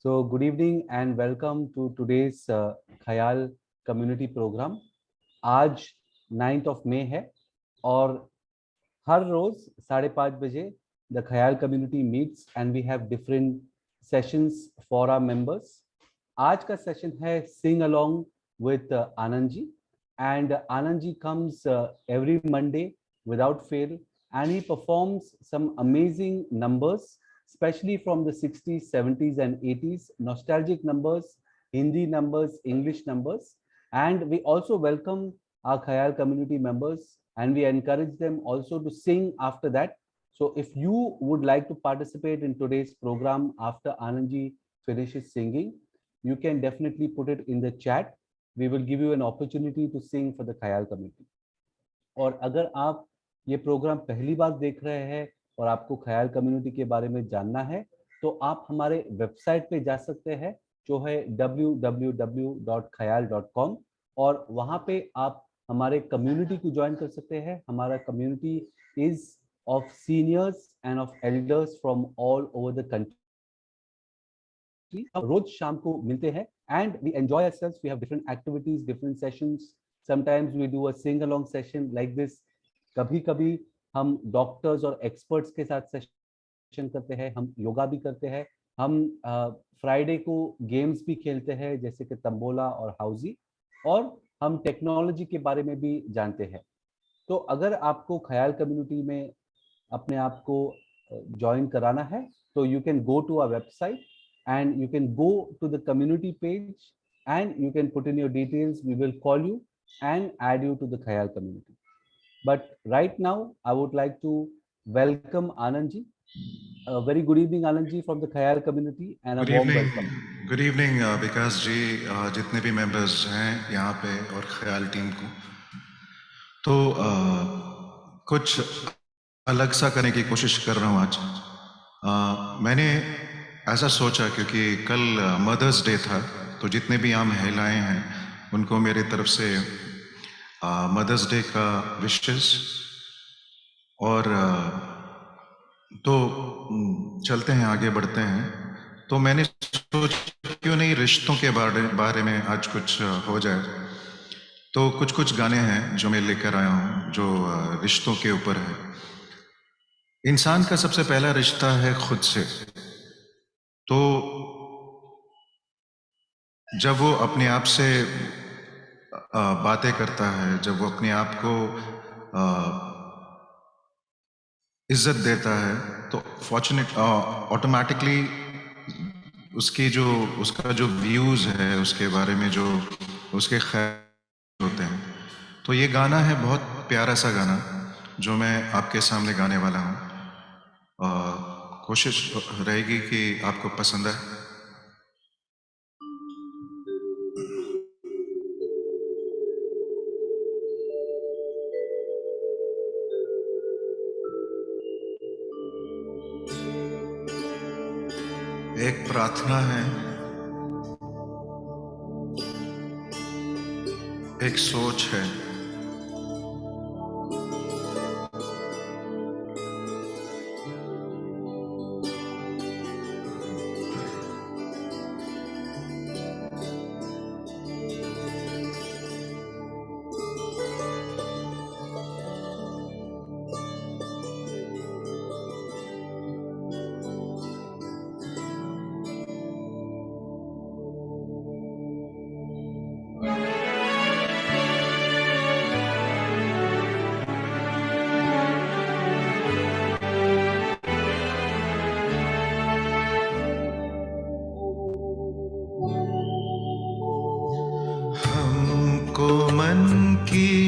So good evening and welcome to today's ख्याल community program. आज 9th of May है और हर रोज 5:30 बजे the ख्याल community meets and we have different sessions for our members. आज का session है sing along with Anand ji, and Anand ji comes every Monday without fail and he performs some amazing numbers, especially from the 60s, 70s and 80s, nostalgic numbers, Hindi numbers, English numbers. And we also welcome our Khayal community members and we encourage them also to sing after that. So if you would like to participate in today's program after Anandji finishes singing, you can definitely put it in the chat. We will give you an opportunity to sing for the Khayal community. और अगर आप ये programme पहली बार देख रहे हैं और आपको ख्याल कम्युनिटी के बारे में जानना है तो आप हमारे वेबसाइट पे जा सकते हैं जो है www.khayal.com और वहां पे आप हमारे कम्युनिटी को ज्वाइन कर सकते हैं. हमारा community is of seniors and of elders from all over the country. रोज शाम को मिलते हैं and we enjoy ourselves. We have different activities, different sessions. Sometimes we do a sing along session like this. कभी कभी हम doctors और experts के साथ सेशन करते हैं, हम योगा भी करते हैं, हम फ्राइडे को गेम्स भी खेलते हैं जैसे कि तंबोला और हाउजी, और हम टेक्नोलॉजी के बारे में भी जानते हैं. तो अगर आपको ख्याल कम्युनिटी में अपने आप को ज्वाइन कराना है तो you can go to our website and you can go to the community page and you can put in your details. We will call you and add you to the Khayal community. But right now I would like to welcome Anand ji. A very good evening Anand ji from the Khayal community and a warm welcome. Good evening विकास जी, जितने भी members हैं यहाँ पे और ख्याल team को, तो कुछ अलग सा करने की कोशिश कर रहा हूँ आज. मैंने ऐसा सोचा क्योंकि कल मदर्स डे था, तो जितने भी यहाँ महिलाएं हैं उनको मेरी तरफ से मदर्स डे का विशेस. और तो चलते हैं, आगे बढ़ते हैं. तो मैंने सोचा क्यों नहीं रिश्तों के बारे में आज कुछ हो जाए. तो कुछ गाने हैं जो मैं लेकर आया हूँ जो रिश्तों के ऊपर है. इंसान का सबसे पहला रिश्ता है खुद से. तो जब वो अपने आप से बातें करता है, जब वो अपने आप को इज्जत देता है, तो फॉर्चुनेट ऑटोमेटिकली उसका जो व्यूज है उसके बारे में जो उसके ख्याल होते हैं. तो ये गाना है बहुत प्यारा सा गाना जो मैं आपके सामने गाने वाला हूँ. कोशिश रहेगी कि आपको पसंद आए. एक प्रार्थना है, एक सोच है,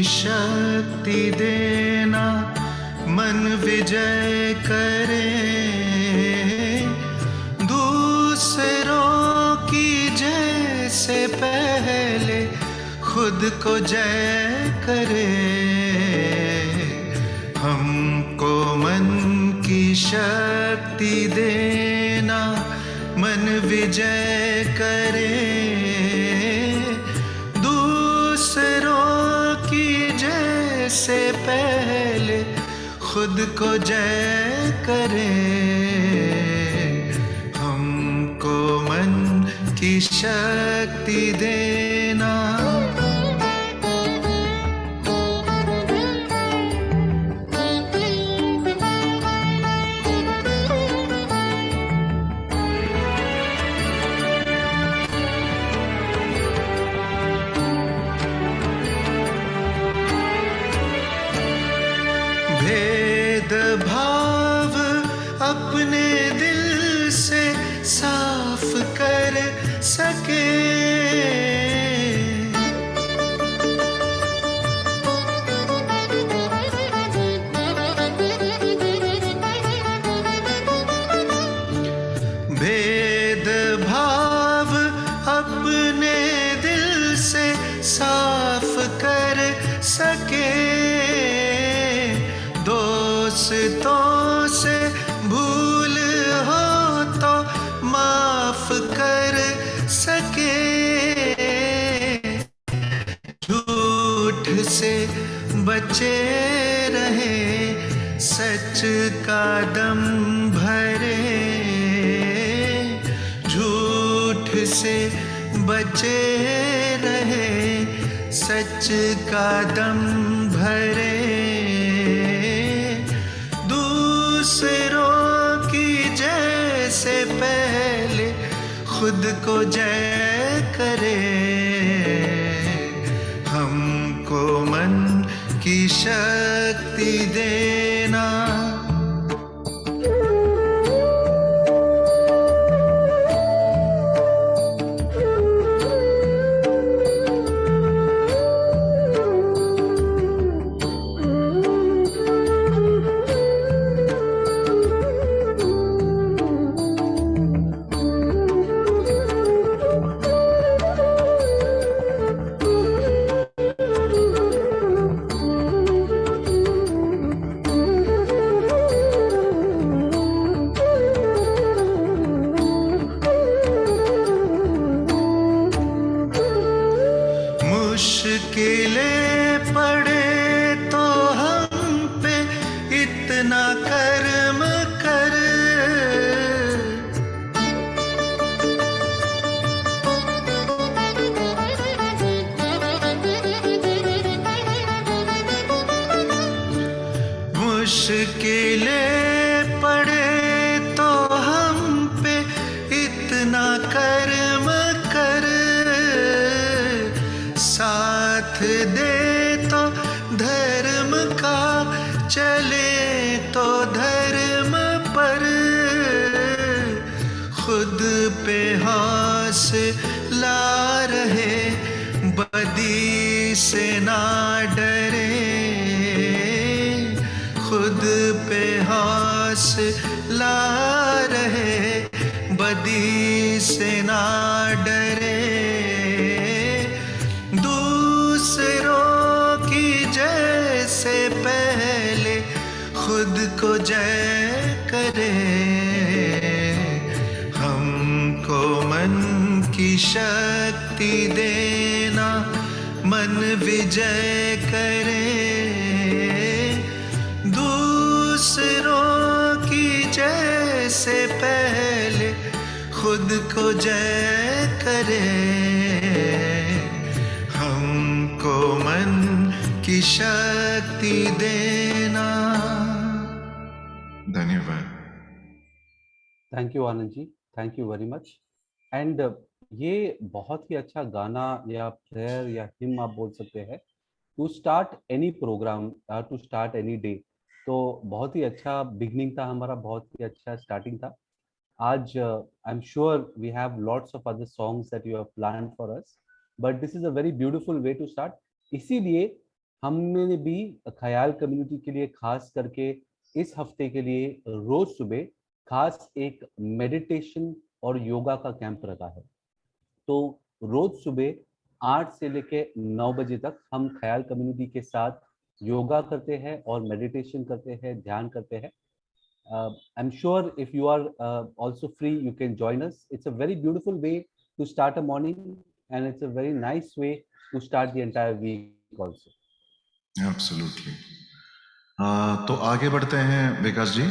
शक्ति देना, मन विजय करे, दूसरों की जय से पहले खुद को जय करे. हमको मन की शक्ति देना, मन विजय करे, से पहले खुद को जय करे. हमको मन की शक्ति देना। भेदभाव अपने दिल से साफ कर सके, भेदभाव अपने दिल से साफ कर सके, दोस्तों से भूल हो तो माफ कर सके, झूठ से बचे रहे, सच का दम भरे, झूठ से बचे रहे, सच का दम भरे, दूसरों की जय से पहले खुद को जय करे, हमको मन की शक्ति देना। मुश्किलें पड़े तो हम पे इतना कर्म कर, मुश्किलें पड़े तो हम पे इतना कर्म कर, साथ दे तो धर्म का, चले तो धर्म पर, खुद पे हौसला रहे, बदी से ना डरे, खुद पे हौसला रहे, बदी से ना डरे, दूसरों की जय से पहले खुद को जय करे, हमको मन की शक्ति देना, मन विजय करे, दूसरों की जय से पहले खुद को जय करे, हमको मन की शक्ति देना। धन्यवाद। Thank you Anand ji, thank you very much. And ये बहुत ही अच्छा गाना या प्रेयर या हिम आप बोल सकते हैं to start any program, to start any day. तो बहुत ही अच्छा बिगनिंग था हमारा, बहुत ही अच्छा स्टार्टिंग था। आज I am sure we have lots of other songs that you have planned for us, but this is a very beautiful way to start. इसीलिए हमने भी ख्याल कम्युनिटी के लिए खास करके इस हफ्ते के लिए रोज सुबह खास एक मेडिटेशन और योगा का कैंप रखा है। तो रोज सुबह 8 से लेके 9 बजे तक हम ख्याल कम्युनिटी के साथ योगा करते हैं और मेडिटेशन करते हैं, ध्यान करते हैं। I am sure if you are also free, you can join us. It's a very beautiful way to start a morning and it's a very nice way to start the entire week also. Absolutely. तो आगे बढ़ते हैं विकास जी।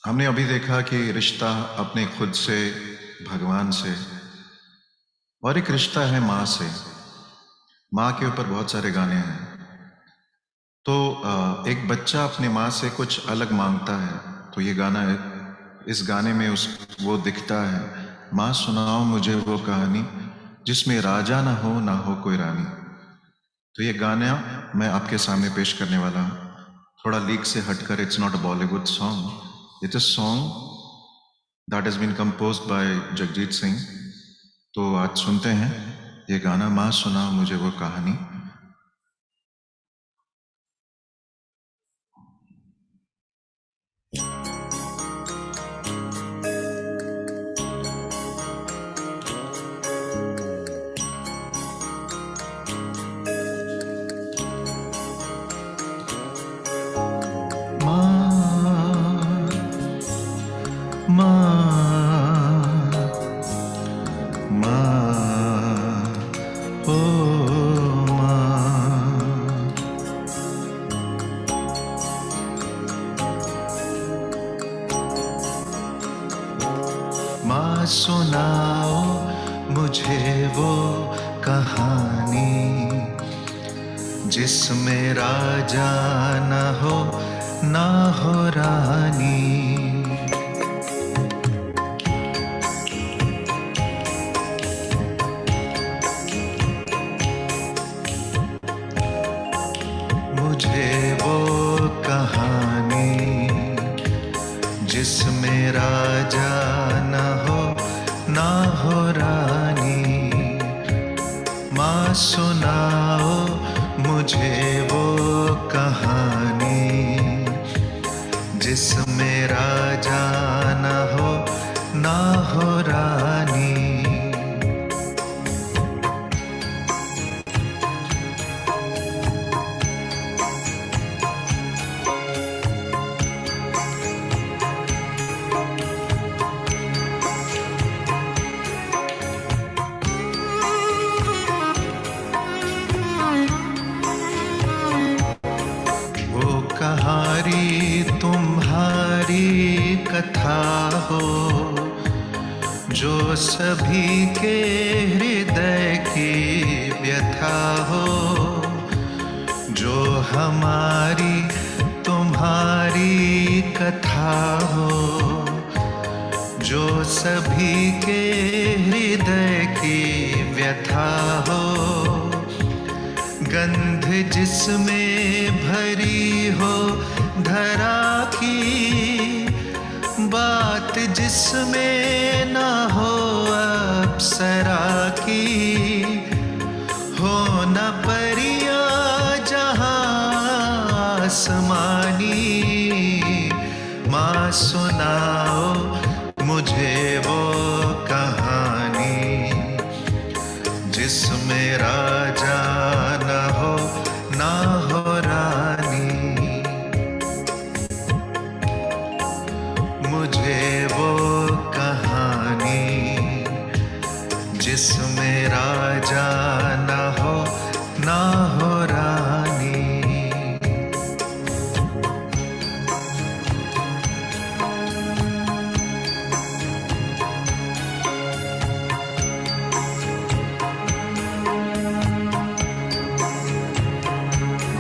हमने अभी देखा कि रिश्ता अपने खुद से भगवान से, और एक रिश्ता है माँ से। माँ के ऊपर बहुत सारे गाने हैं। तो एक बच्चा अपने माँ से कुछ अलग मांगता है, तो ये गाना है, इस गाने में वो दिखता है, माँ सुनाओ मुझे वो कहानी जिसमें राजा ना हो कोई रानी। तो ये गाना मैं आपके सामने पेश करने वाला हूँ, थोड़ा लीक से हटकर। It's not a Bollywood song, it's a song that has been composed by Jagjit Singh. तो आज सुनते हैं ये गाना, माँ सुनाओ मुझे वो कहानी। माँ सुनाओ मुझे वो कहानी जिसमें राजा ना हो रानी। मुझे वो कहानी जिसमें राजा ना हो रानी। माँ सुनाओ मुझे वो कहानी जिसमें राजा ना हो रानी। कहानी तुम्हारी कथा हो जो सभी के हृदय की व्यथा हो, जो हमारी तुम्हारी कथा हो, जो सभी के हृदय की व्यथा हो। गंध जिसमें भरी हो धरा की, बात जिसमें न हो अप्सरा की, हो न परिया जहां आसमानी। माँ सुनाओ मुझे वो कहानी जिसमें राजा ना हो रानी। मुझे वो कहानी जिसमें राजा ना हो रानी।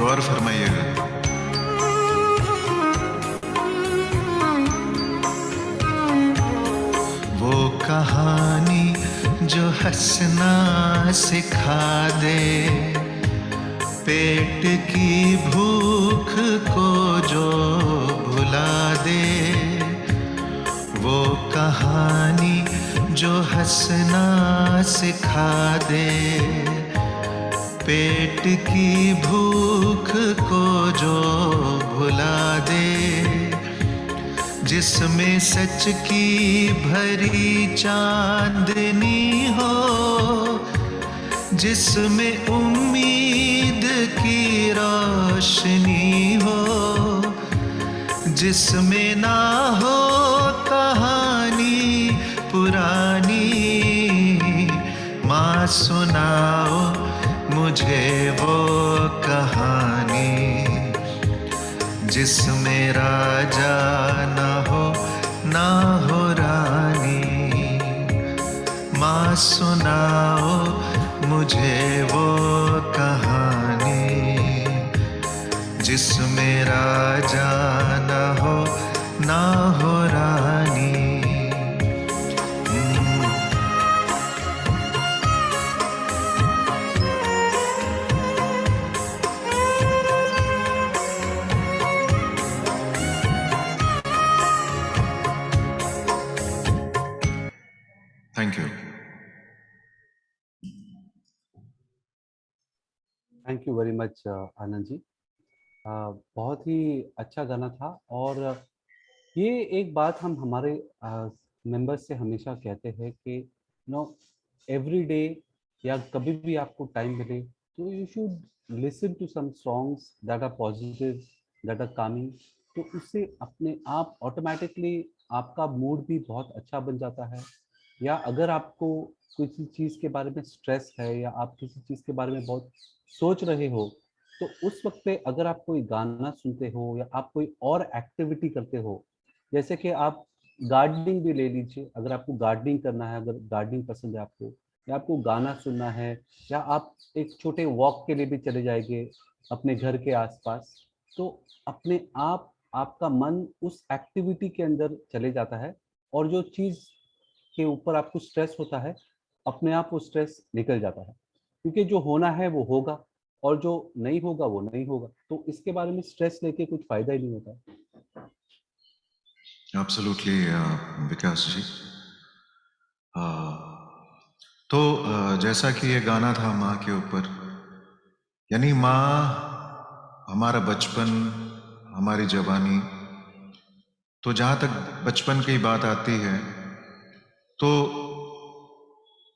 गौर फरमाइएगा। वो कहानी जो हंसना सिखा दे, पेट की भूख को जो भुला दे। वो कहानी जो हंसना सिखा दे, पेट की भूख को जो भुला दे। जिसमें सच की भरी चांदनी हो, जिसमें उम्मीद की रोशनी हो, जिसमें ना हो कहानी पुरानी। माँ सुनाओ मुझे वो कहानी जिसमें राजा ना हो रानी। माँ सुनाओ मुझे वो कहानी जिसमें राजा ना हो रानी। Thank you. Thank you very much Anand ji. बहुत ही अच्छा गाना था। और ये एक बात हम हमारे मेंबर्स से हमेशा कहते हैं कि नो एवरी डे या कभी भी आपको टाइम मिले तो you should listen to some songs that are positive, that are coming. तो उससे अपने आप ऑटोमेटिकली आपका मूड भी बहुत अच्छा बन जाता है। या अगर आपको किसी चीज़ के बारे में स्ट्रेस है या आप किसी चीज़ के बारे में बहुत सोच रहे हो, तो उस वक्त पे अगर आप कोई गाना सुनते हो या आप कोई और एक्टिविटी करते हो, जैसे कि आप गार्डनिंग भी ले लीजिए। अगर आपको गार्डनिंग करना है, अगर गार्डनिंग पसंद है आपको, या आपको गाना सुनना है, या आप एक छोटे वॉक के लिए भी चले जाएंगे अपने घर के आसपास, तो अपने आप आपका मन उस एक्टिविटी के अंदर चले जाता है। और जो चीज़ के ऊपर आपको स्ट्रेस होता है, अपने आप वो स्ट्रेस निकल जाता है। क्योंकि जो होना है वो होगा और जो नहीं होगा वो नहीं होगा। तो इसके बारे में स्ट्रेस लेके कुछ फायदा ही नहीं होता। एब्सोल्युटली विकास जी। तो जैसा कि ये गाना था माँ के ऊपर, यानी माँ हमारा बचपन, हमारी जवानी। तो जहाँ तक बचपन की बात आती है तो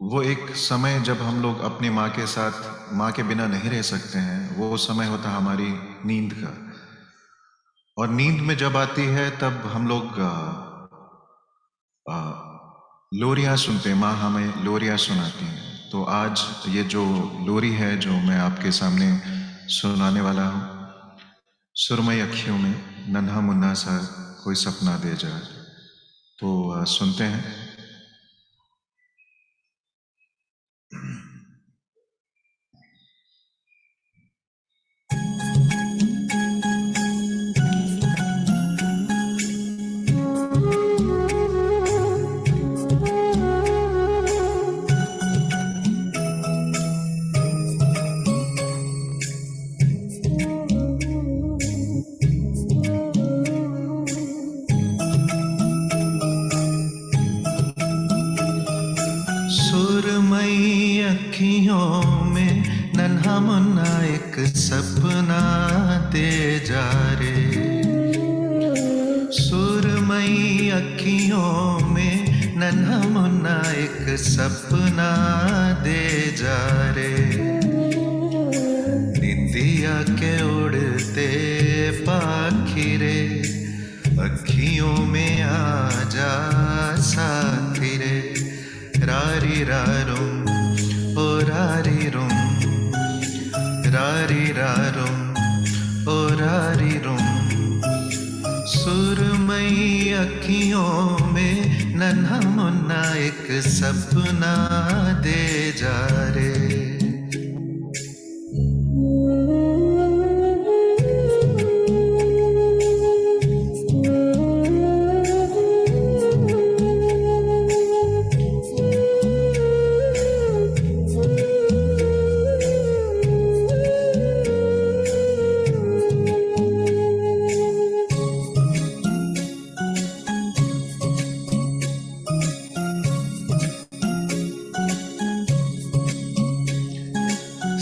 वो एक समय जब हम लोग अपनी माँ के साथ, माँ के बिना नहीं रह सकते हैं, वो समय होता हमारी नींद का। और नींद में जब आती है तब हम लोग लोरियाँ सुनते हैं, माँ हमें लोरियाँ सुनाती हैं। तो आज ये जो लोरी है जो मैं आपके सामने सुनाने वाला हूँ, सुरमई अखियों में नन्हा मुन्ना सा कोई सपना दे जा। तो सुनते हैं। सुरमई अखियों में नन्हा मुन्ना एक सपना दे जा रे। सुरमई अखियों में नन्हा मुन्ना एक सपना दे जा रे। निंदिया के उड़ते पाखी रे, अखियों में आ जा साथी रे। रारी रारुम ओ रारी रुम, रारी रारुम ओ रारी रुम। सुरमई अखियों में नन्हा मुन्ना एक सपना दे जा रे।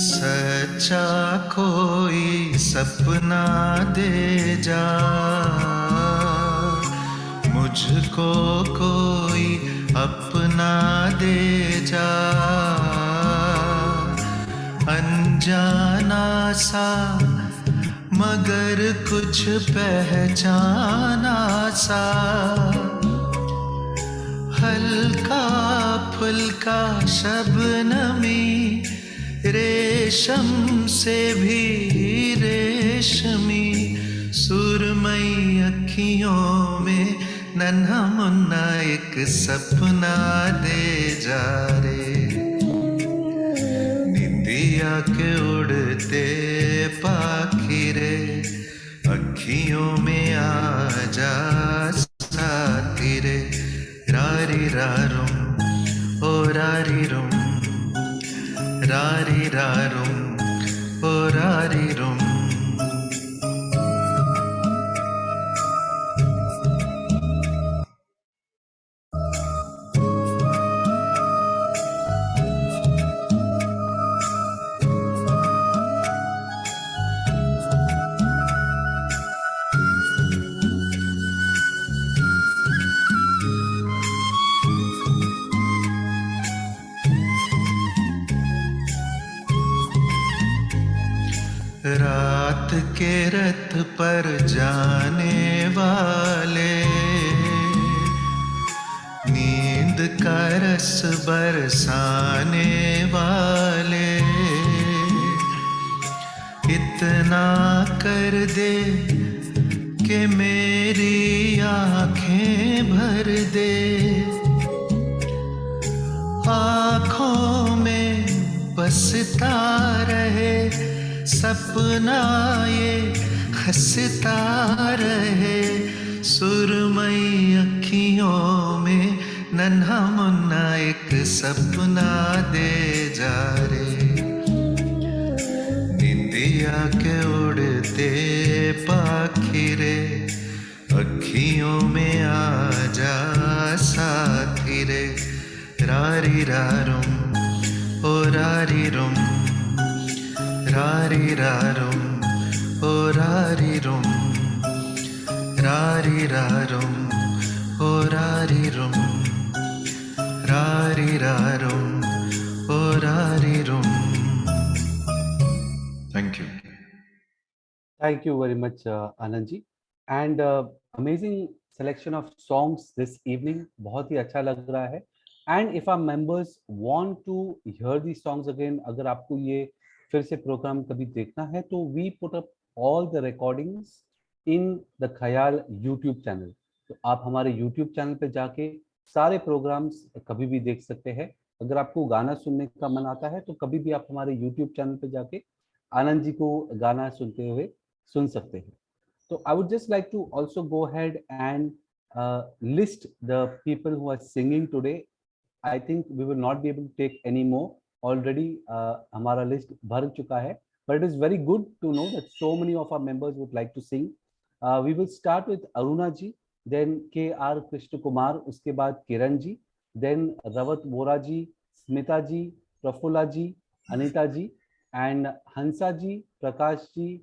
सच्चा कोई सपना दे जा, मुझको कोई अपना दे जा। अनजाना सा मगर कुछ पहचाना सा, हल्का फुल्का शबनमी रेशम से भी रेशमी। सुरमई अखियों में नन्हा मुन्ना एक सपना दे जा रारुम ओ रारी रुम रारी रारुम ओ रारी रुम. रात के रथ पर जाने वाले, नींद का रस बरसाने वाले, इतना कर दे कि मेरी आंखें भर दे, आंखों में बसता रहे सपना ये हंसता रहे, सुरमई अखियों में नन्हा मुन्ना एक सपना दे जा रे, निंदिया के उड़ते पाखिरे अखियों में आ जा साथी रे, रारी रारुम ओ रारी रुम रारी रारुम ओ रारी रुम रारी रारुम ओ रारी रुम रारी रारुम ओ रारी रुम. Thank you. Thank you very much, Anand ji. And amazing selection of songs this evening. बहुत ही अच्छा लग रहा है. And if our members want to hear these songs again, अगर आपको ये फिर से प्रोग्राम कभी देखना है तो we put up all the recordings in the ख्याल YouTube channel. तो आप हमारे YouTube चैनल पे जाके सारे प्रोग्राम्स कभी भी देख सकते हैं. अगर आपको गाना सुनने का मन आता है तो कभी भी आप हमारे YouTube चैनल पे जाके आनंद जी को गाना सुनते हुए सुन सकते हैं. So I would just like to also go ahead and list the people who are singing today. I think we will not be able to take any more. Already हमारा list भर चुका है. But it is very good to know that so many of our members would like to sing. We will start with Aruna ji, then K.R. Krishna Kumar, उसके बाद Kiran ji, then Rawat Vora ji, Smita ji, Prafulla ji, Anita ji, and Hansa ji, Prakash ji.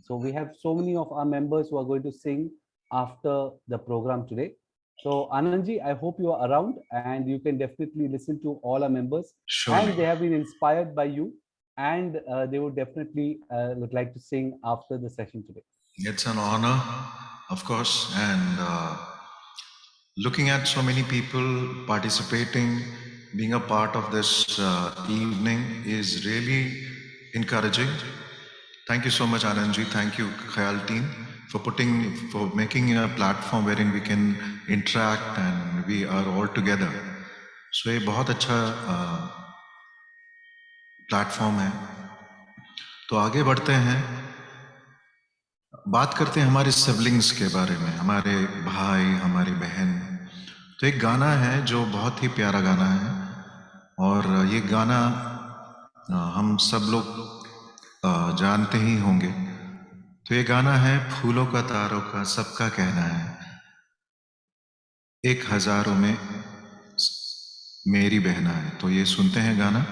So we have so many of our members who are going to sing after the program today. So Anand ji, I hope you are around and you can definitely listen to all our members. Surely. And they have been inspired by you, and they would definitely would like to sing after the session today. It's an honor, of course, and looking at so many people participating, being a part of this evening is really encouraging. Thank you so much, Anandji. Thank you, Khayal team, for making a platform wherein we can interact and we are all together. So ये बहुत अच्छा platform है. तो आगे बढ़ते हैं, बात करते हैं हमारे सिबलिंग्स के बारे में, हमारे भाई, हमारी बहन. तो एक गाना है जो बहुत ही प्यारा गाना है, और ये गाना हम सब लोग जानते ही होंगे. तो ये गाना है फूलों का तारों का सबका कहना है, एक हजारों में मेरी बहना है. तो ये सुनते हैं गाना.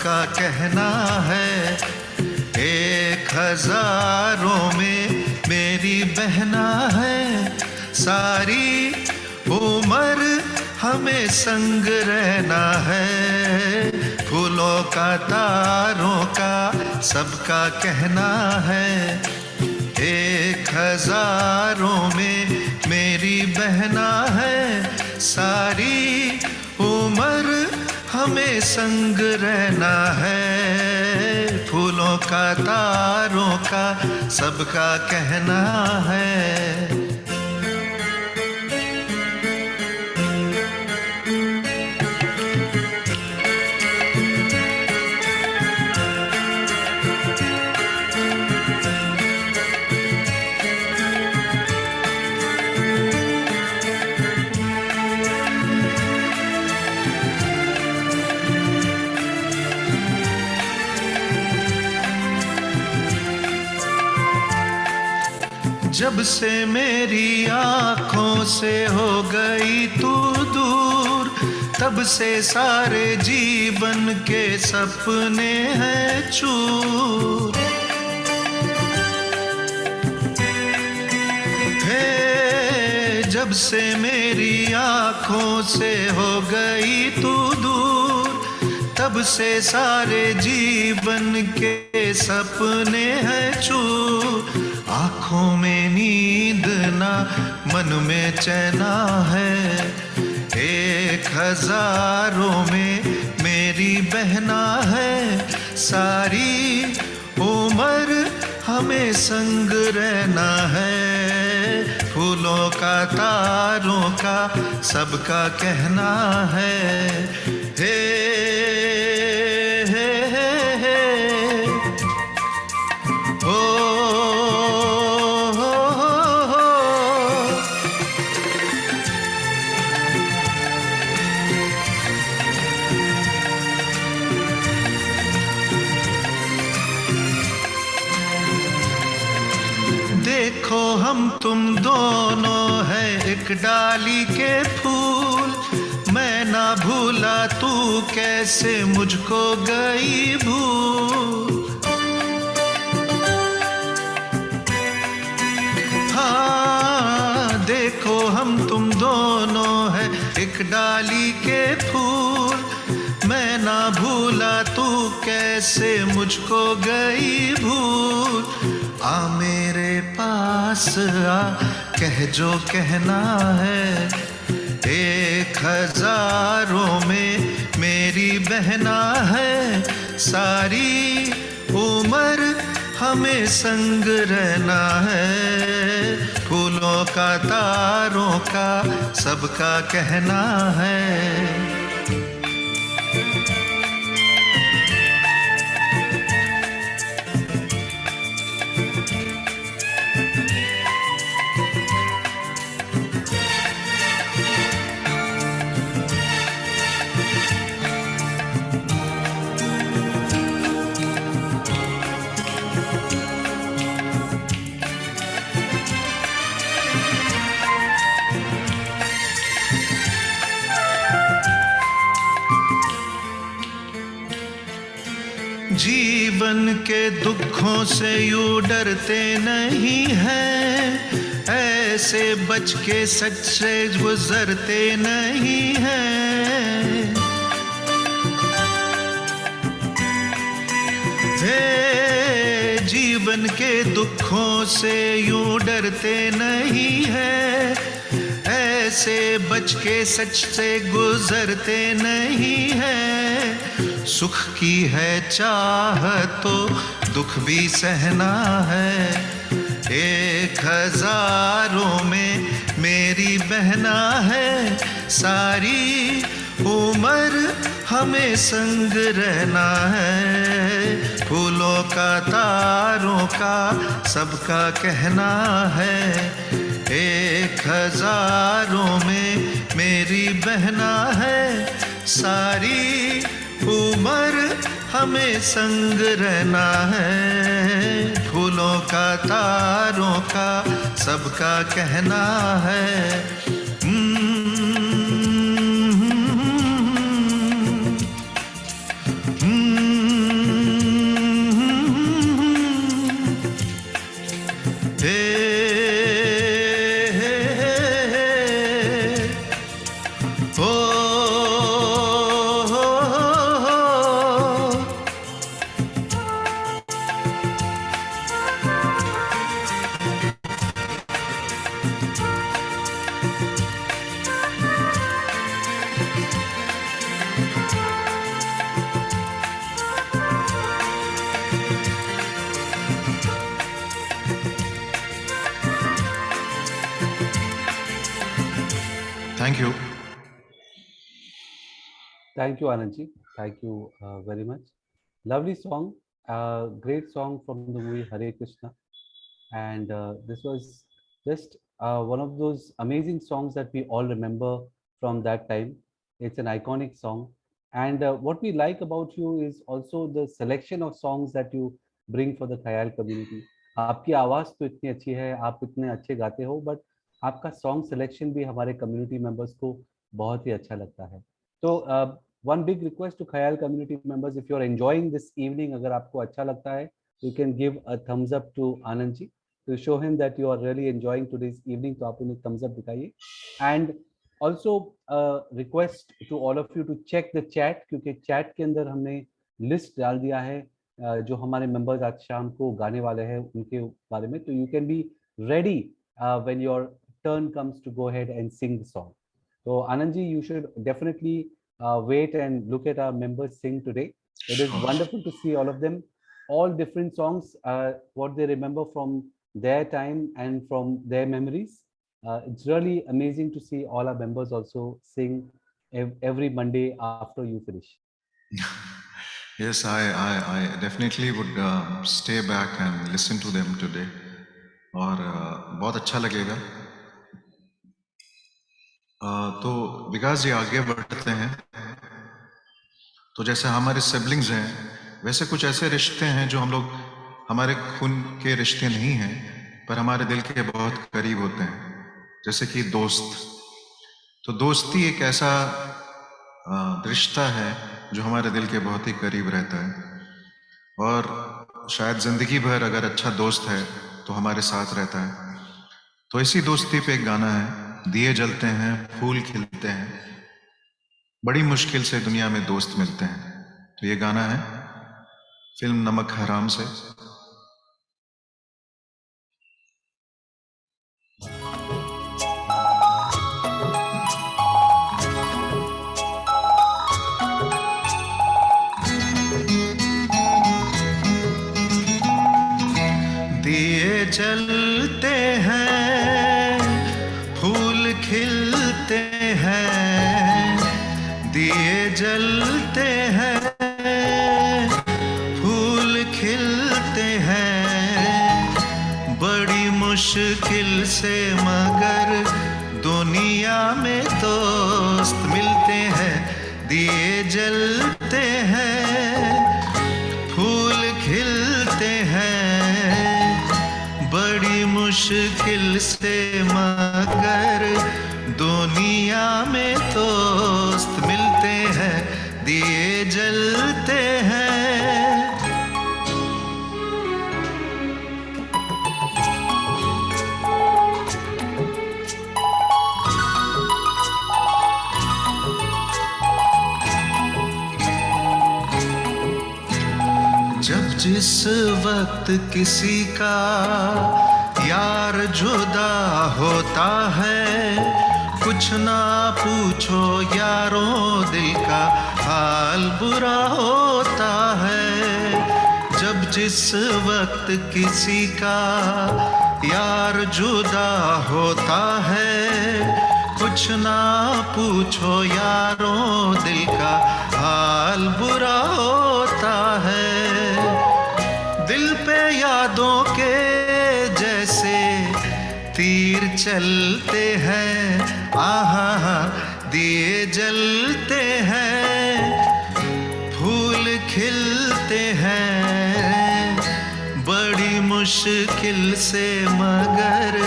सबका कहना है, 1000 में मेरी बहना है, सारी उम्र हमें संग रहना है। फूलों का तारों का सबका कहना है, 1000 में मेरी बहना है, सारी उम्र हमें संग रहना है। फूलों का तारों का सबका कहना है। जब से मेरी आँखों से हो गई तू दूर, तब से सारे जीवन के सपने हैं चूर। हे जब से मेरी आँखों से हो गई तू दूर, तब से सारे जीवन के सपने हैं चूर। आँखों में नींद ना मन में चैना है, 1000 में मेरी बहना है, सारी उम्र हमें संग रहना है। फूलों का तारों का सबका कहना है, हे देखो हम तुम दोनों है एक डाली के फूल, मैं ना भूला तू कैसे मुझको गई भूल। हाँ देखो हम तुम दोनों है एक डाली के फूल, मैं ना भूला तू कैसे मुझको गई भूल। आ मेरे पास आ कह जो कहना है, 1000 में मेरी बहना है, सारी उम्र हमें संग रहना है। फूलों का तारों का सबका कहना है। जीवन के दुखों से यूं डरते नहीं हैं, ऐसे बच के सच से गुजरते नहीं हैं। हे जीवन के दुखों से यूं डरते नहीं हैं, ऐसे बच के सच से गुजरते नहीं हैं। सुख की है चाह तो दुख भी सहना है, 1000 में मेरी बहना है, सारी उम्र हमें संग रहना है। फूलों का तारों का सबका कहना है, 1000 में मेरी बहना है, सारी उम्र हमें संग रहना है। फूलों का तारों का सबका कहना है। Mm-hmm. Thank you. Thank you, Anandji. Thank you very much. Lovely song, great song from the movie Hare Krishna. And this was just one of those amazing songs that we all remember from that time. It's an iconic song. And what we like about you is also the selection of songs that you bring for the Khayal community. आपकी आवाज़ तो इतनी अच्छी है, आप इतने अच्छे गाते हो, बट आपका सॉन्ग सिलेक्शन भी हमारे कम्युनिटी मेंबर्स को बहुत ही अच्छा लगता है. तो one big request to Khayal community members, if you're enjoying this evening, अगर आपको अच्छा लगता है, you can give a thumbs up to Anand ji to show him that you are really enjoying today's evening. तो आप उन्हें thumbs up दिखाइए. And also request to all of you to check the chat, क्योंकि chat के अंदर हमने list डाल दिया है जो हमारे members आज शाम को गाने वाले हैं उनके बारे में. तो you can be ready when your turn comes to go ahead and sing the song. So Anand ji, you should definitely wait and look at our members sing today. It is wonderful to see all of them, all different songs, what they remember from their time and from their memories. It's really amazing to see all our members also sing every Monday after you finish. Yes, I definitely would stay back and listen to them today. और बहुत अच्छा लगेगा. तो विकास जी आगे बढ़ते हैं. तो जैसे हमारे सिबलिंग्स हैं, वैसे कुछ ऐसे रिश्ते हैं जो हम लोग, हमारे खून के रिश्ते नहीं हैं पर हमारे दिल के बहुत करीब होते हैं, जैसे कि दोस्त. तो दोस्ती एक ऐसा रिश्ता है जो हमारे दिल के बहुत ही करीब रहता है, और शायद जिंदगी भर अगर अच्छा दोस्त है तो हमारे साथ रहता है. तो इसी दोस्ती पे एक गाना है, दिए जलते हैं फूल खिलते हैं, बड़ी मुश्किल से दुनिया में दोस्त मिलते हैं. तो ये गाना है फिल्म नमक हराम से. दिए जलते हैं फूल खिलते हैं, दिए जलते हैं फूल खिलते हैं, बड़ी मुश्किल से मगर दुनिया में दोस्त मिलते हैं. दिए जलते हैं फूल खिलते हैं, बड़ी मुश्किल से मगर दुनिया में दोस्त मिलते हैं. दिए जलते हैं. जब जिस वक्त किसी का यार जुदा होता है, कुछ ना पूछो यारों दिल का हाल बुरा होता है. जब जिस वक्त किसी का यार जुदा होता है, कुछ ना पूछो यारों दिल का हाल बुरा होता है. दिल पे यादों के जैसे तीर चलते हैं, आहा दिए जलते हैं फूल खिलते हैं, बड़ी मुश्किल से मगर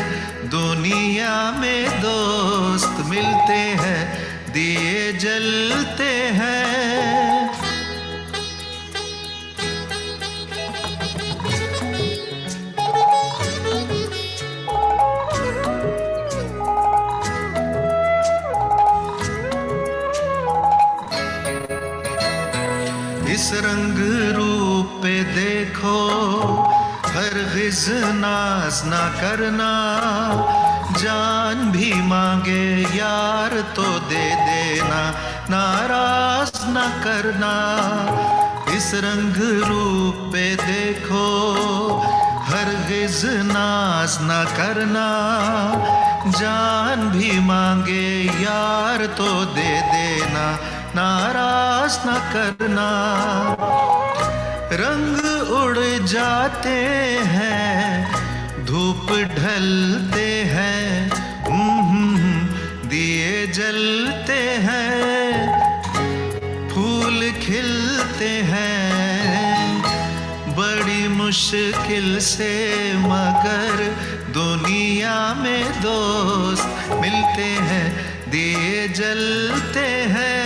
दुनिया में दोस्त मिलते हैं. दिए जलते हैं. इस रंग रूप पे देखो हरगिज़ नाज ना करना, जान भी मांगे यार तो दे देना, नाराज ना करना. इस रंग रूप पे देखो हरगिज़ नाज ना करना, जान भी मांगे यार तो दे देना, नाराज न करना। रंग उड़ जाते हैं, धूप ढलते हैं, दिए जलते हैं, फूल खिलते हैं, बड़ी मुश्किल से मगर दुनिया में दोस्त मिलते हैं, दिए जलते हैं।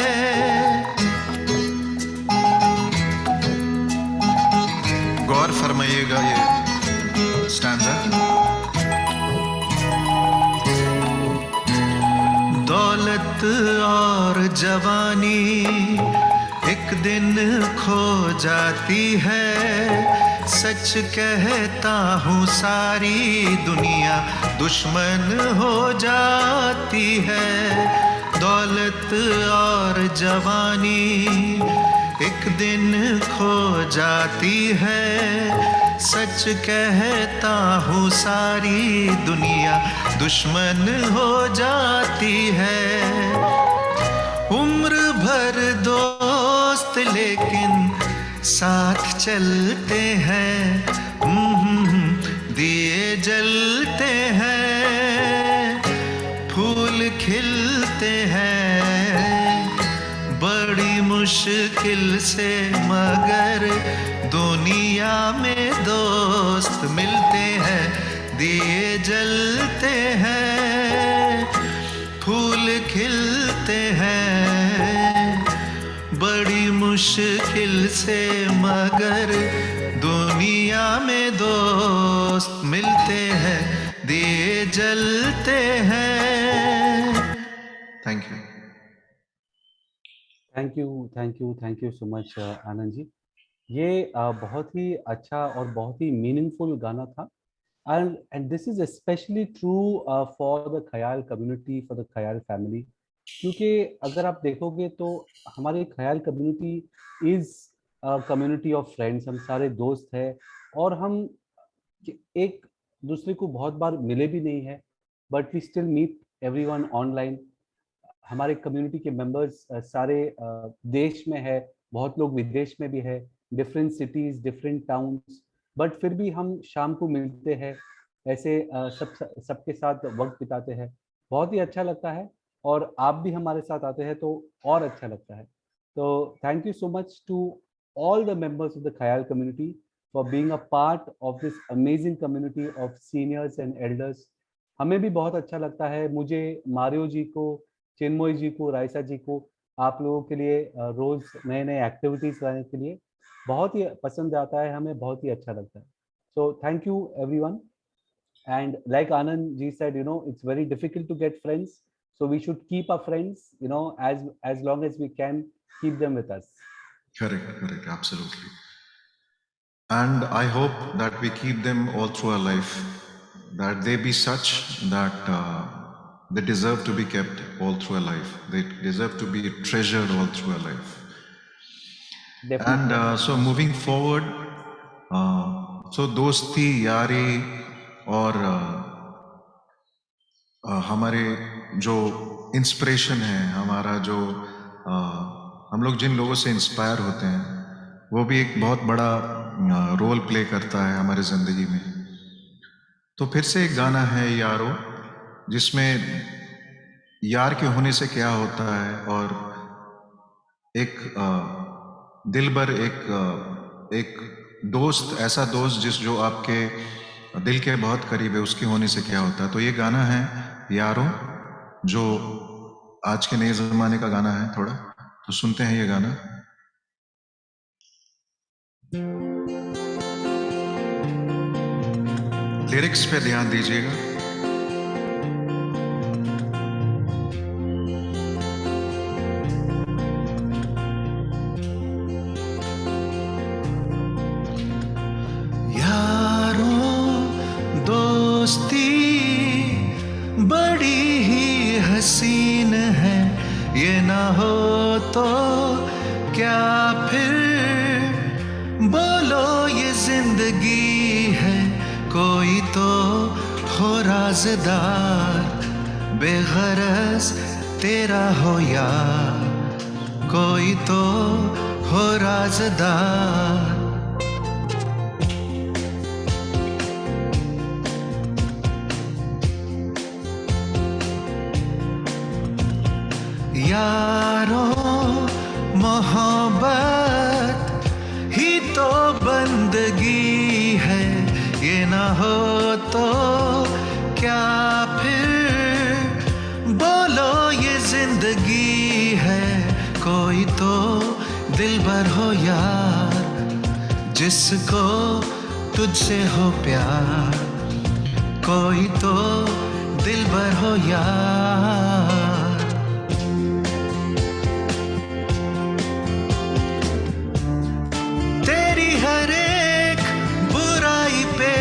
गौर फरमाइएगा ये स्टैंजा। दौलत और जवानी एक दिन खो जाती है, सच कहता हूँ सारी दुनिया दुश्मन हो जाती है। दौलत और जवानी एक दिन खो जाती है, सच कहता हूँ सारी दुनिया दुश्मन हो जाती है। उम्र भर दोस्त लेकिन साथ चलते हैं, दिए जलते हैं, फूल खिलते हैं, बड़ी मुश्किल से मगर दुनिया में दोस्त मिलते हैं, दिए जलते हैं, फूल खिलते हैं, बड़ी मुश्किल से मगर दुनिया में दोस्त मिलते हैं, दिए जलते हैं। Thank you. Thank you so much Anand ji. ये बहुत ही अच्छा और बहुत ही मीनिंगफुल गाना था। And this is specially true for the ख्याल कम्युनिटी, फॉर द ख्याल फैमिली, क्योंकि अगर आप देखोगे तो हमारी ख्याल community is community of friends. हम सारे दोस्त हैं और हम एक दूसरे को बहुत बार मिले भी नहीं है, but we still meet everyone online. हमारे कम्युनिटी के मेंबर्स सारे देश में है, बहुत लोग विदेश में भी है, different cities, different towns, but फिर भी हम शाम को मिलते हैं, ऐसे सबके साथ वक्त बिताते हैं। बहुत ही अच्छा लगता है और आप भी हमारे साथ आते हैं तो और अच्छा लगता है। तो thank you so much to all the members of the Khayal community for being a part of this amazing community of seniors and elders. हमें भी बहुत अच्छा लगता है, मुझे, मारियो जी को, चिन्मय जी को, राइसा जी को, आप लोगों के लिए रोज नए नए एक्टिविटीज लाने के लिए बहुत ही पसंद आता है, हमें बहुत ही अच्छा लगता है। So thank you everyone. And like Anand ji said, it's very difficult to get friends, so we should keep our friends, as long as we can keep them with us. Correct, absolutely. And I hope that we keep them all through our life, that they be such that they deserve to be kept all through our life. They deserve to be treasured all through our life. Definitely. And so moving forward, so दोस्ती, यारी और हमारे जो inspiration है, हमारा जो हम लोग जिन लोगों से इंस्पायर होते हैं, वो भी एक बहुत बड़ा रोल प्ले करता है हमारे ज़िंदगी में। तो फिर से एक गाना है यारो, जिसमें यार के होने से क्या होता है और एक दिलबर, एक दोस्त, ऐसा दोस्त जो आपके दिल के बहुत करीब है, उसके होने से क्या होता है। तो ये गाना है यारो, जो आज के नए ज़माने का गाना है थोड़ा, तो सुनते हैं ये गाना। लिरिक्स पे ध्यान दीजिएगा। यारो दोस्ती बड़ी ही हसीन है, ये ना हो तो क्या फिर बोलो ये जिंदगी है, कोई तो हो राज़दार बेगरज तेरा हो यार, कोई तो हो राज़दार। यारों मोहब्बत ही तो बंदगी है, ये ना हो तो क्या फिर बोलो ये जिंदगी है। कोई तो दिलबर हो यार, जिसको तुझसे हो प्यार, कोई तो दिलबर हो यार। तेरी हर एक बुराई पे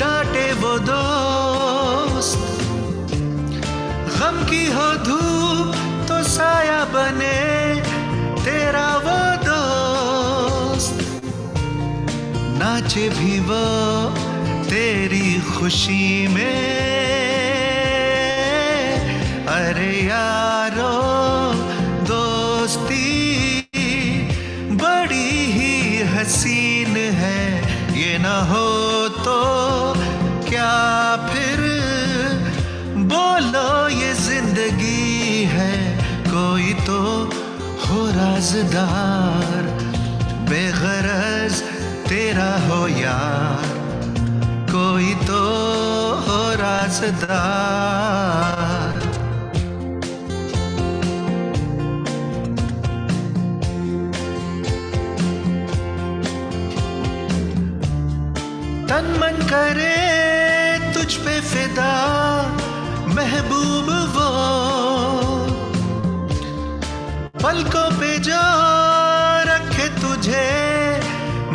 डांटे वो दोस्त, गम की हो धूप तो साया बने तेरा वो दोस्त। नाचे भी वो तेरी खुशी में, अरे यारो दोस्ती बड़ी ही हसीन है, ये ना हो तो क्या फिर बोलो ये जिंदगी है। कोई तो हो राज़दार, बेगरज तेरा हो यार, कोई तो हो राज़दार। तन मन करे तुझ पे फिदा महबूब वो, पलकों पे जो रखे तुझे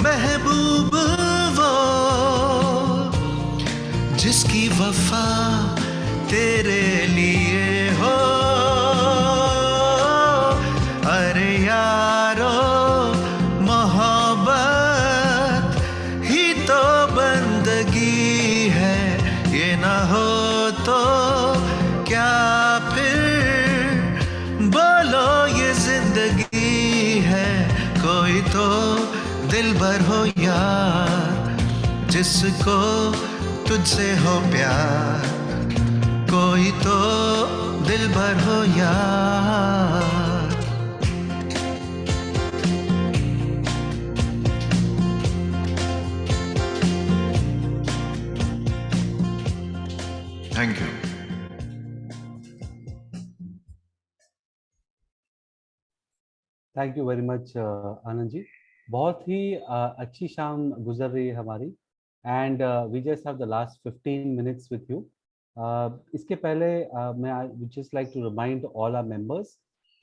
महबूब वो, जिसकी वफा तेरे लिए हो। अरे यारो मोहब्बत ही तो बंदगी है, ये ना हो तो क्या फिर बोलो ये जिंदगी है। कोई तो दिलबर हो यार, जिसको तुझसे हो प्यार, कोई तो दिलबर हो यार। Thank you. Thank you very much Anand ji. बहुत ही अच्छी शाम गुजर रही है हमारी, and we just have the last 15 minutes with you. इसके पहले मैं I just like to remind all our members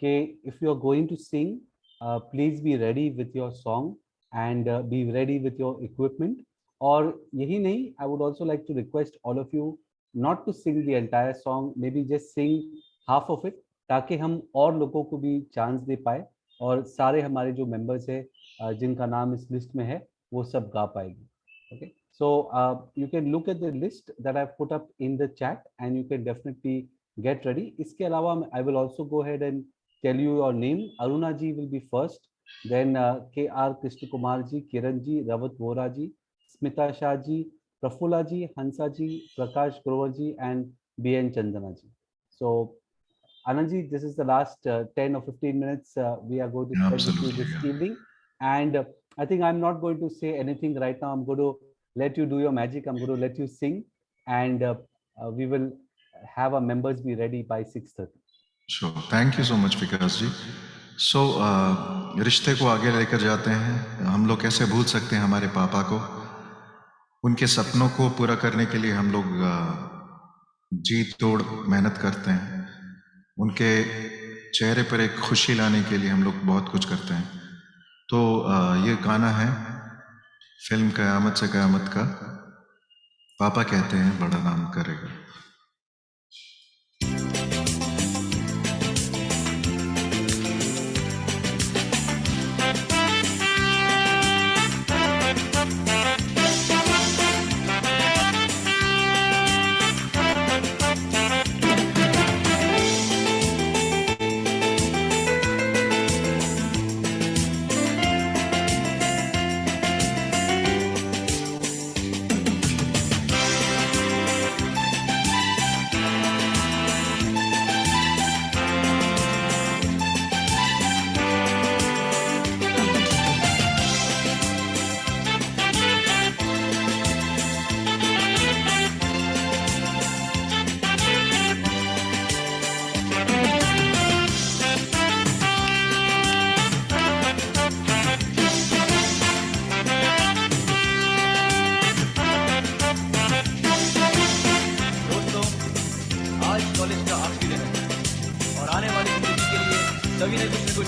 कि if you are going to sing, please be ready with your song and be ready with your equipment. और यही नहीं, I would also like to request all of you not to sing the entire song, maybe just sing half of it, ताकि हम और लोगों को भी chance दे पाए और सारे हमारे जो मेंबर्स है जिनका नाम इस लिस्ट में है वो सब गा पाएंगे। Okay, so you can look at the list that I put up in the chat and you can definitely get ready. इसके अलावा I will also go ahead and tell you your name. Aruna ji will be first, then K R Krishna Kumar ji, Kiran ji, Rawat Vora ji, Smita Shah ji, Prafulla ji, Hansa ji, Prakash Grover ji and B N Chandana ji. So Anand ji, this is the last 10 or 15 minutes we are going to spend with you this evening. And I think I'm not going to say anything right now. I'm going to let you do your magic. I'm going to let you sing. And we will have our members be ready by 6:30. Sure. Thank you so much, Vikas ji. So, रिश्ते को आगे लेकर जाते हैं हम लोग। कैसे भूल सकते हैं हमारे पापा को? उनके सपनों को पूरा करने के लिए हम लोग जी तोड़ मेहनत करते हैं। उनके चेहरे पर एक खुशी लाने के लिए हम लोग बहुत कुछ करते हैं। तो ये गाना है फिल्म क़यामत से क़यामत का, पापा कहते हैं बड़ा नाम करेगा।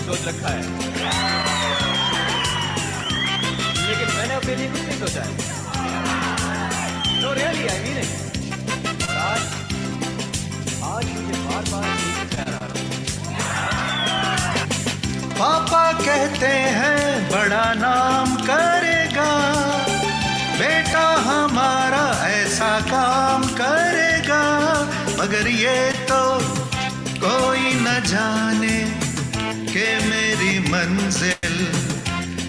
सोच रखा है, लेकिन मैंने अपने लिए कुछ नहीं सोचा है। No really, I mean it. और आज मुझे बार-बार यही ख्याल आ रहा है। पापा कहते हैं बड़ा नाम करेगा, बेटा हमारा ऐसा काम करेगा, मगर ये तो कोई न जाने कि मेरी मंजिल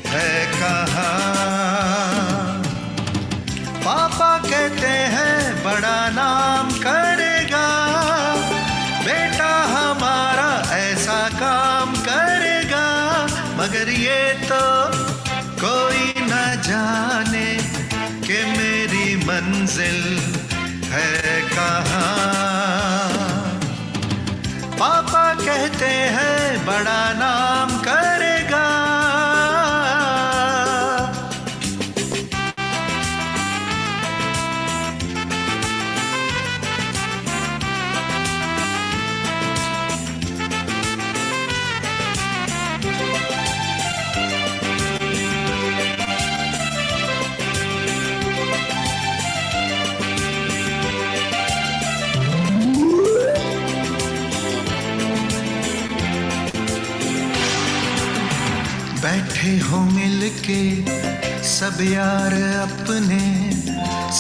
है कहाँ। पापा कहते हैं बड़ा नाम करेगा, बेटा हमारा ऐसा काम करेगा, मगर ये तो कोई न जाने कि मेरी मंजिल है कहाँ। पापा कहते हैं बड़ा नाम करेगा। बैठे हो मिलके सब यार अपने,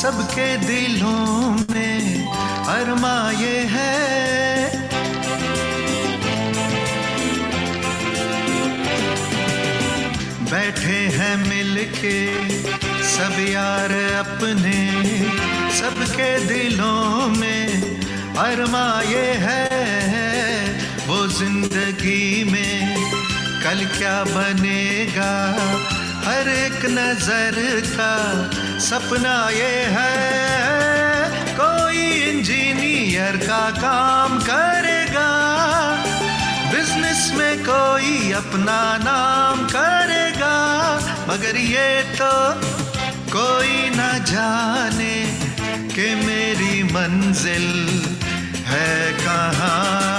सबके दिलों में अरमा ये है। बैठे हैं मिलके सब यार अपने, सबके दिलों में अरमा ये है। वो जिंदगी में कल क्या बनेगा, हर एक नजर का सपना ये है। कोई इंजीनियर का काम करेगा, बिजनेस में कोई अपना नाम करेगा, मगर ये तो कोई न जाने कि मेरी मंजिल है कहाँ।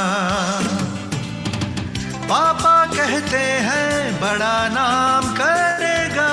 पापा कहते हैं बड़ा नाम करेगा।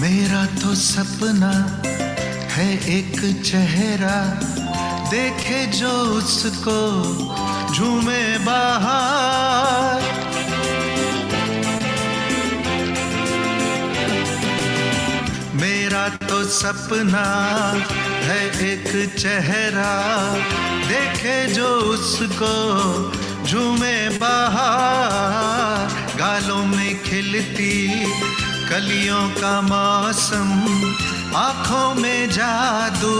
मेरा तो सपना है एक चेहरा, देखे जो उसको झूमे बाहर। मेरा तो सपना है एक चेहरा, देखे जो उसको झूमे बाहर। गालों में खिलती कलियों का मौसम, आँखों में जादू,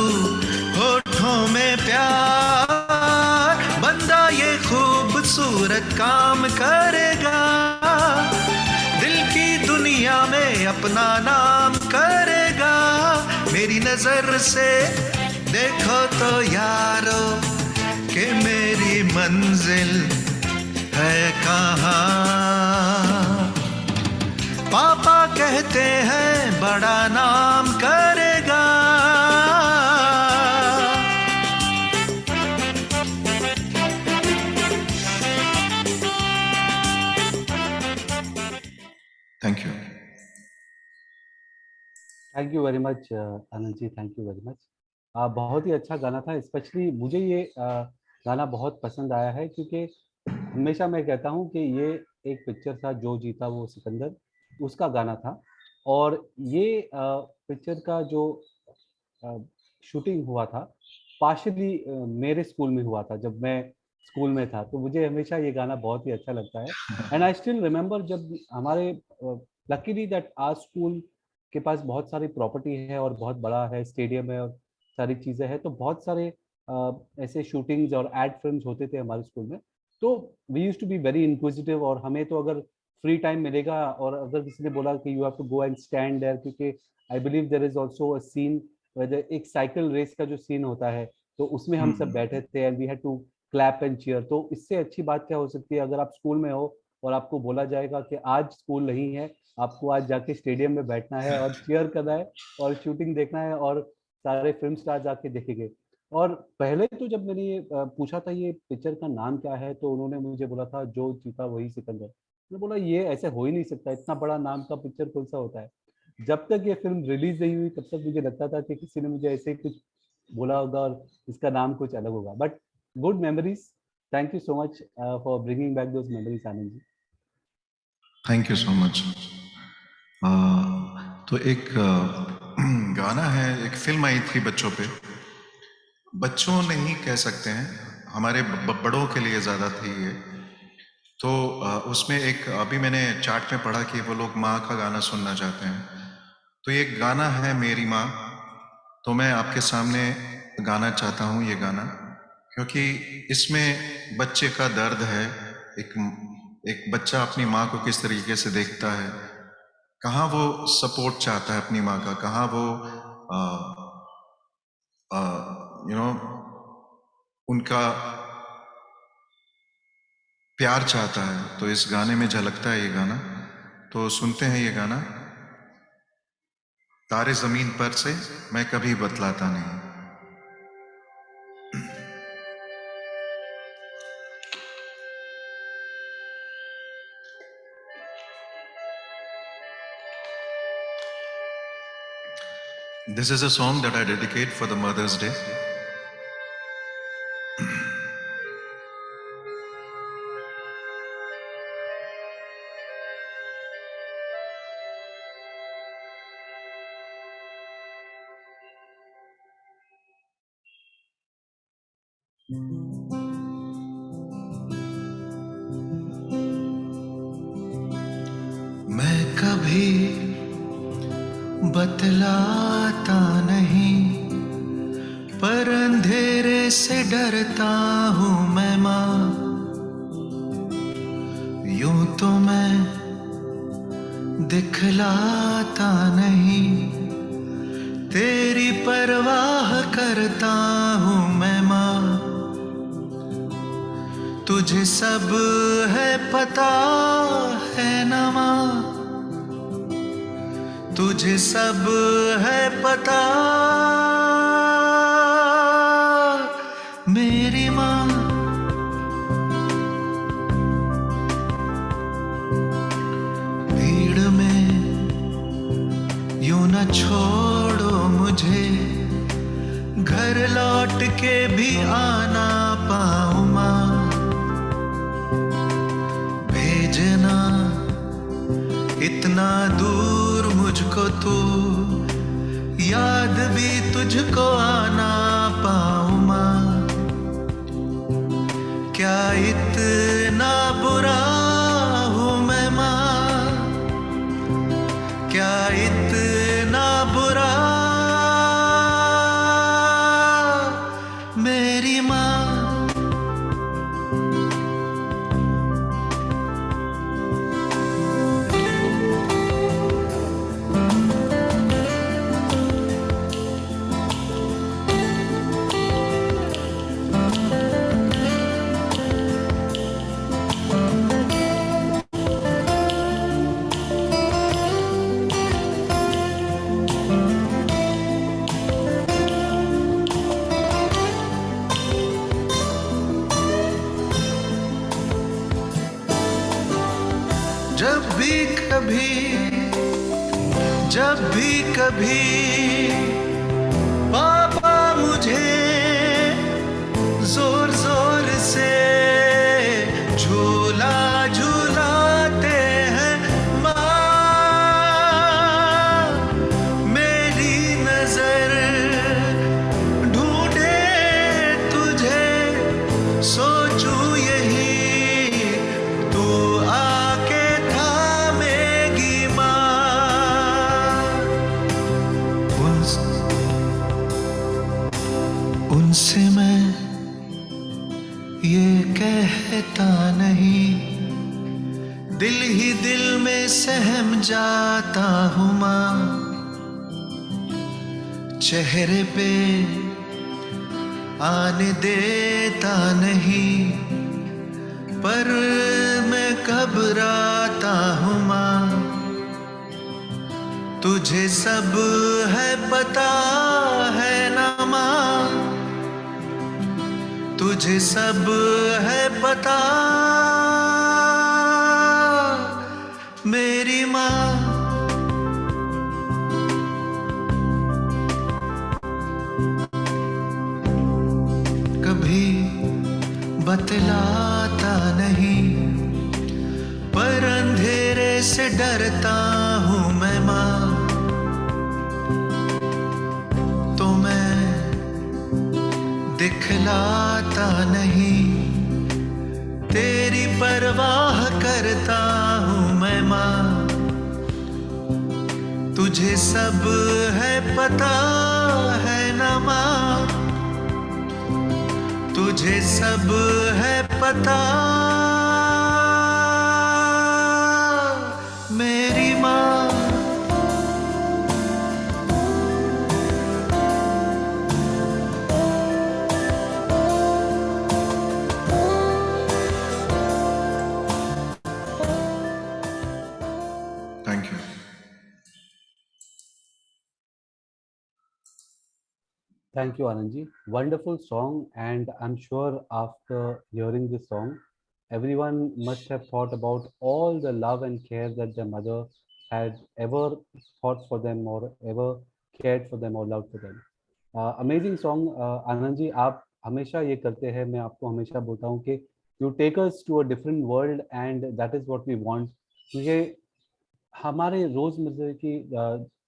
होठों में प्यार। बंदा ये खूबसूरत काम करेगा, दिल की दुनिया में अपना नाम करेगा। मेरी नजर से देखो तो यारो कि मेरी मंजिल है कहाँ। पापा कहते हैं बड़ा नाम करेगा। Thank you. Thank you very much Anand ji, thank you very much. बहुत ही अच्छा गाना था। स्पेशली मुझे ये गाना बहुत पसंद आया है क्योंकि हमेशा मैं कहता हूँ कि ये एक पिक्चर था जो जीता वो सिकंदर, उसका गाना था। और ये पिक्चर का जो शूटिंग हुआ था पार्शली मेरे स्कूल में हुआ था, जब मैं स्कूल में था। तो मुझे हमेशा ये गाना बहुत ही अच्छा लगता है। एंड आई स्टिल रिमेम्बर जब हमारे लकीली दैट आवर स्कूल के पास बहुत सारी प्रॉपर्टी है और बहुत बड़ा है, स्टेडियम है और सारी चीजें हैं, तो बहुत सारे ऐसे शूटिंग्स और एड फिल्म्स होते थे हमारे स्कूल में। तो we used to be very inquisitive, और हमें तो अगर फ्री टाइम मिलेगा और अगर किसी ने बोला कि you have to go and stand there, क्योंकि I believe there is also a scene whether एक साइकिल रेस का जो सीन होता है, तो उसमें हम सब बैठे थे and we had to clap and cheer. तो इससे अच्छी बात क्या हो सकती है अगर आप स्कूल में हो और आपको बोला जाएगा कि आज स्कूल नहीं है, आपको आज जाके स्टेडियम में बैठना है और चीयर करना है और शूटिंग देखना है और सारे फिल्म स्टार आके देखेंगे। और पहले तो जब मैंने ये पूछा था ये पिक्चर का नाम क्या है, तो उन्होंने मुझे बोला था जो जीता वही सिकंदर। मैं बोला ये ऐसे हो ही नहीं सकता, इतना बड़ा नाम का पिक्चर कौन सा होता है। जब तक ये फिल्म रिलीज नहीं हुई तब तक मुझे लगता था कि किसी ने मुझे ऐसे ही कुछ बोला होगा और इसका नाम कुछ अलग होगा। But good memories, thank you so much for bringing back those memories Anand ji. Thank you so much. तो एक गाना है, एक फिल्म आई थी बच्चों पे, बच्चों नहीं कह सकते हैं, हमारे बड़ों के लिए ज़्यादा थी ये। तो उसमें एक अभी मैंने चार्ट में पढ़ा कि वो लोग माँ का गाना सुनना चाहते हैं, तो ये गाना है मेरी माँ। तो मैं आपके सामने गाना चाहता हूँ ये गाना, क्योंकि इसमें बच्चे का दर्द है। एक बच्चा अपनी माँ को किस तरीके से देखता है, कहाँ वो सपोर्ट चाहता है अपनी माँ का, कहाँ वो उनका प्यार चाहता है। तो इस गाने में झलकता है ये गाना, तो सुनते हैं ये गाना। तारे जमीन पर से मैं कभी बतलाता नहीं। This is a song that I dedicate for the Mother's Day. मैं कभी बतलाता नहीं, पर अंधेरे से डरता हूँ मैं माँ। यूं तो मैं दिखलाता नहीं, तेरी परवाह करता हूँ मैं माँ। तुझे सब है पता है ना माँ, तुझे सब है पता मेरी माँ। भीड़ में यूं न छोड़ो मुझे, घर लौट के भी आना पाऊँ माँ। भेजना इतना दूर मुझको तू, याद भी तुझको आना पाऊँ माँ। क्या इतना बुरा हूँ मैं माँ, क्या इतना बुरा मेरी माँ। जब भी कभी पापा मुझे जोर जोर से झूला झूलाते हैं माँ, मेरी नजर ढूंढे तुझे, सोचूं यही तू आके थामेगी माँ। नहीं, दिल ही दिल में सहम जाता हूँ माँ। चेहरे पे आने देता नहीं, पर मैं घबराता हूँ माँ। तुझे सब है पता है ना माँ, तुझे सब है पता मेरी माँ। कभी बतलाता नहीं, पर अंधेरे से डरता हूँ मैं माँ। तो मैं दिखलाता नहीं, तेरी परवाह करता हूँ मैं माँ। तुझे सब है पता है ना माँ, तुझे सब है पता मेरी माँ। Thank you. Thank you, Anand ji. Wonderful song, and I'm sure after hearing this song, everyone must have thought about all the love and care that their mother had ever thought for them or ever cared for them or loved for them. Amazing song, Anand ji. आप हमेशा ये करते हैं, मैं आपको हमेशा बोलता हूँ कि you take us to a different world and that is what we want. क्योंकि हमारे रोजमर्रा की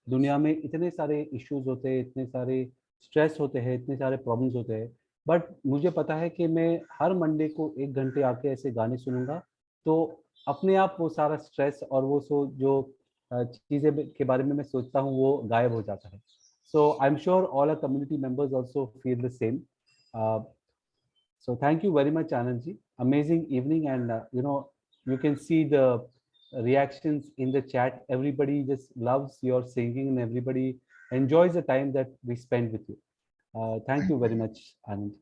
दुनिया में इतने सारे इश्यूज होते हैं, इतने सारे स्ट्रेस होते हैं, इतने सारे प्रॉब्लम्स होते हैं, बट मुझे पता है कि मैं हर मंडे को 1 घंटे आके ऐसे गाने सुनूंगा तो अपने आप वो सारा स्ट्रेस और वो जो चीज़ें के बारे में मैं सोचता हूँ वो गायब हो जाता है. So I am sure all our community members also feel the same. So thank you very much, Anand ji. Amazing evening, and you can see the reactions in the chat. Everybody just loves your singing, and everybody enjoys the time that we spend with you. Thank you very much, Anand.